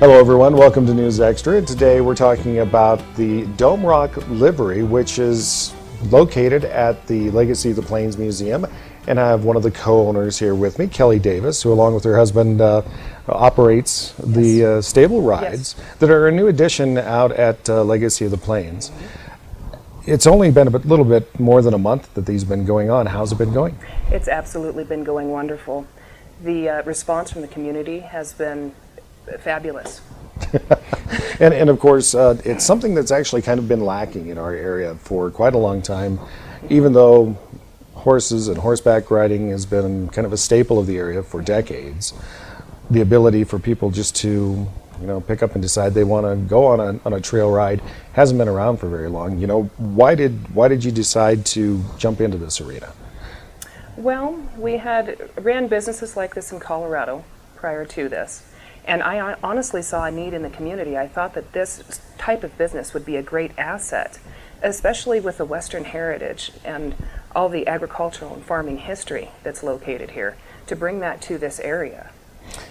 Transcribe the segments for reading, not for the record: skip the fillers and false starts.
Hello everyone, welcome to News Extra. Today we're talking about the Dome Rock Livery, which is located at the Legacy of the Plains Museum. And I have one of the co-owners here with me, Kelly Davis, who along with her husband operates the stable rides that are a new addition out at Legacy of the Plains. It's only been a little bit more than a month that these have been going on. How's it been going? It's absolutely been going wonderful. The response from the community has been fabulous. and of course, it's something that's actually kind of been lacking in our area for quite a long time, even though horses and horseback riding has been kind of a staple of the area for decades. The ability for people just to pick up and decide they want to go on a trail ride hasn't been around for very long. Why did you decide to jump into this arena? Well, we had ran businesses like this in Colorado prior to this, and I honestly saw a need in the community. I thought that this type of business would be a great asset, especially with the Western heritage and all the agricultural and farming history that's located here, to bring that to this area.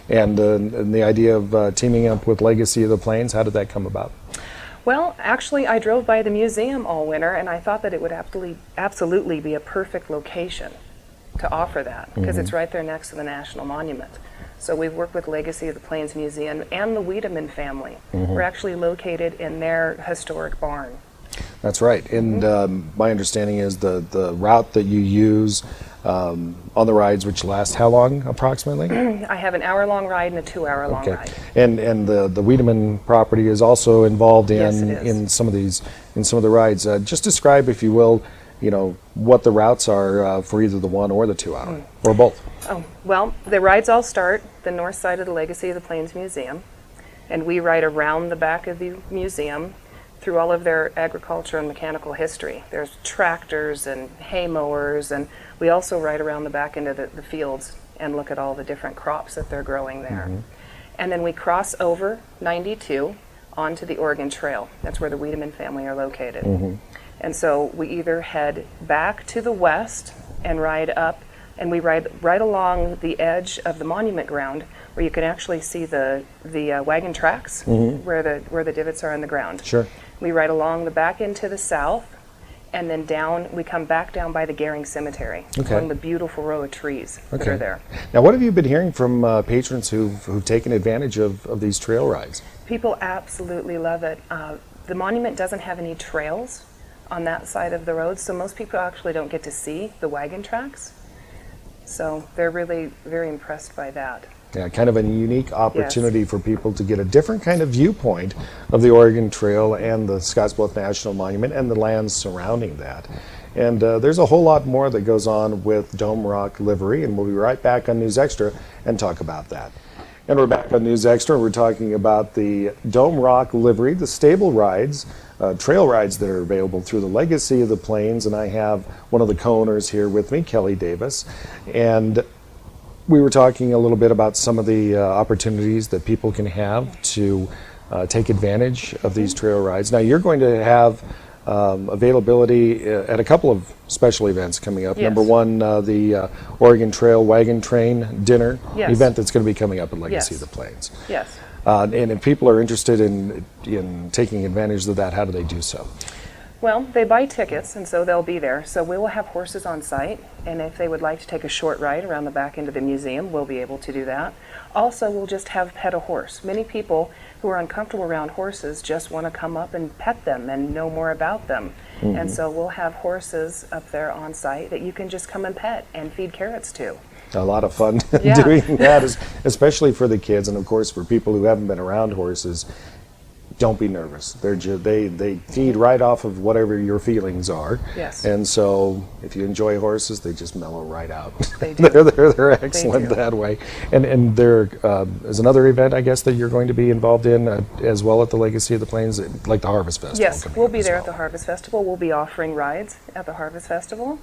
And the idea of teaming up with Legacy of the Plains, how did that come about? Well, actually, I drove by the museum all winter, and I thought that it would absolutely be a perfect location to offer that, because it's right there next to the National Monument. So we've worked with Legacy of the Plains Museum and the Wiedemann family. We're actually located in their historic barn. That's right. And my understanding is the route that you use on the rides, which last how long approximately? I have an hour-long ride and a 2-hour-long ride. And the Wiedemann property is also involved in in some of the rides. Just describe, if you will, what the routes are for either the 1 or the 2 hour, or both. Oh, well, the rides all start the north side of the Legacy of the Plains Museum, and we ride around the back of the museum through all of their agriculture and mechanical history. There's tractors and hay mowers, and we also ride around the back into the fields and look at all the different crops that they're growing there. And then we cross over 92 onto the Oregon Trail. That's where the Wiedemann family are located. And so we either head back to the west and ride up, and we ride right along the edge of the monument ground, where you can actually see the wagon tracks where the divots are in the ground. Sure. We ride along the back into the south, and then down. We come back down by the Gehring Cemetery, along the beautiful row of trees that are there. Now, what have you been hearing from patrons who've taken advantage of these trail rides? People absolutely love it. The monument doesn't have any trails on that side of the road, so most people actually don't get to see the wagon tracks. So they're really very impressed by that. Yeah, kind of a unique opportunity for people to get a different kind of viewpoint of the Oregon Trail and the Scottsbluff National Monument and the lands surrounding that. And there's a whole lot more that goes on with Dome Rock Livery, and we'll be right back on News Extra and talk about that. And we're back on News Extra, and we're talking about the Dome Rock Livery, the stable rides, trail rides that are available through the Legacy of the Plains. And I have one of the co-owners here with me, Kelly Davis. And we were talking a little bit about some of the opportunities that people can have to take advantage of these trail rides. Now, you're going to have availability at a couple of special events coming up. Number one, the Oregon Trail Wagon Train Dinner event that's going to be coming up at Legacy of the Plains. Yes. And if people are interested in taking advantage of that, how do they do so? Well, they buy tickets, and so they'll be there. So we will have horses on site, and if they would like to take a short ride around the back end of the museum, we'll be able to do that. Also, we'll just have pet a horse. Many people who are uncomfortable around horses just want to come up and pet them and know more about them. And so we'll have horses up there on site that you can just come and pet and feed carrots to. A lot of fun doing that, especially for the kids, and of course for people who haven't been around horses. Don't be nervous. They feed right off of whatever your feelings are. Yes. And so if you enjoy horses, they just mellow right out. They do. they're excellent that way. And there is another event, I guess, that you're going to be involved in as well at the Legacy of the Plains, like the Harvest Festival. Yes, we'll be there at the Harvest Festival. We'll be offering rides at the Harvest Festival.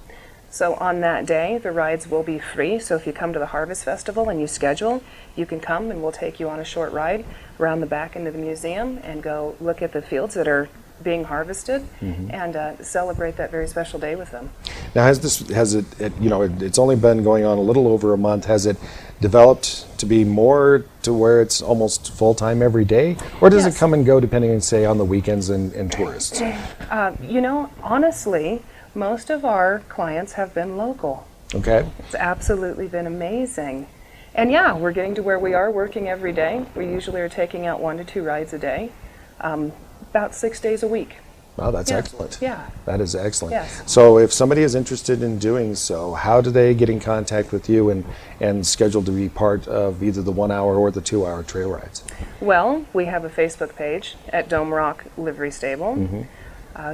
So on that day, the rides will be free. So if you come to the Harvest Festival and you schedule, you can come and we'll take you on a short ride around the back end of the museum and go look at the fields that are being harvested and celebrate that very special day with them. Now, it's only been going on a little over a month. Has it developed to be more to where it's almost full-time every day? Or does it come and go depending, say, on the weekends and tourists? Honestly, most of our clients have been local. Okay. It's absolutely been amazing. And yeah, we're getting to where we are working every day. We usually are taking out 1 to 2 rides a day, about 6 days a week. Wow, that's excellent. Yeah. That is excellent. Yes. So if somebody is interested in doing so, how do they get in contact with you and schedule to be part of either the 1 hour or the 2 hour trail rides? Well, we have a Facebook page at Dome Rock Livery Stable.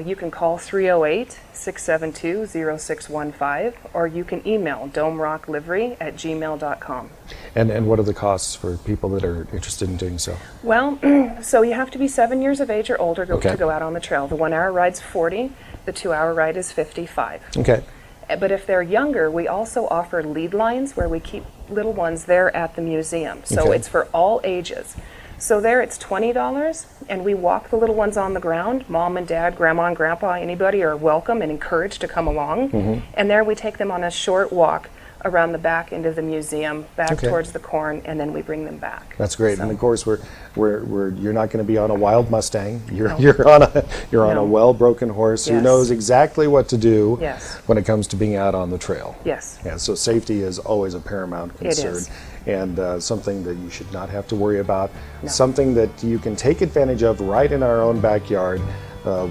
You can call 308-672-0615, or you can email domerocklivery@gmail.com. And what are the costs for people that are interested in doing so? Well, so you have to be 7 years of age or older to go out on the trail. The 1 hour ride's $40, the 2 hour ride is $55. Okay. But if they're younger, we also offer lead lines where we keep little ones there at the museum. So it's for all ages. So there it's $20, and we walk the little ones on the ground. Mom and dad, grandma and grandpa, anybody are welcome and encouraged to come along. And there we take them on a short walk around the back into the museum, back towards the corn, and then we bring them back. That's great. So. And of course, you're not going to be on a wild Mustang. You're on a well-broken horse who knows exactly what to do when it comes to being out on the trail. Yes. Yeah. So safety is always a paramount concern. It is. And something that you should not have to worry about. No. Something that you can take advantage of right in our own backyard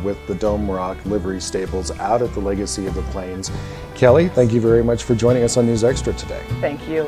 with the Dome Rock Livery Stables out at the Legacy of the Plains. Kelly, thank you very much for joining us on News Extra today. Thank you.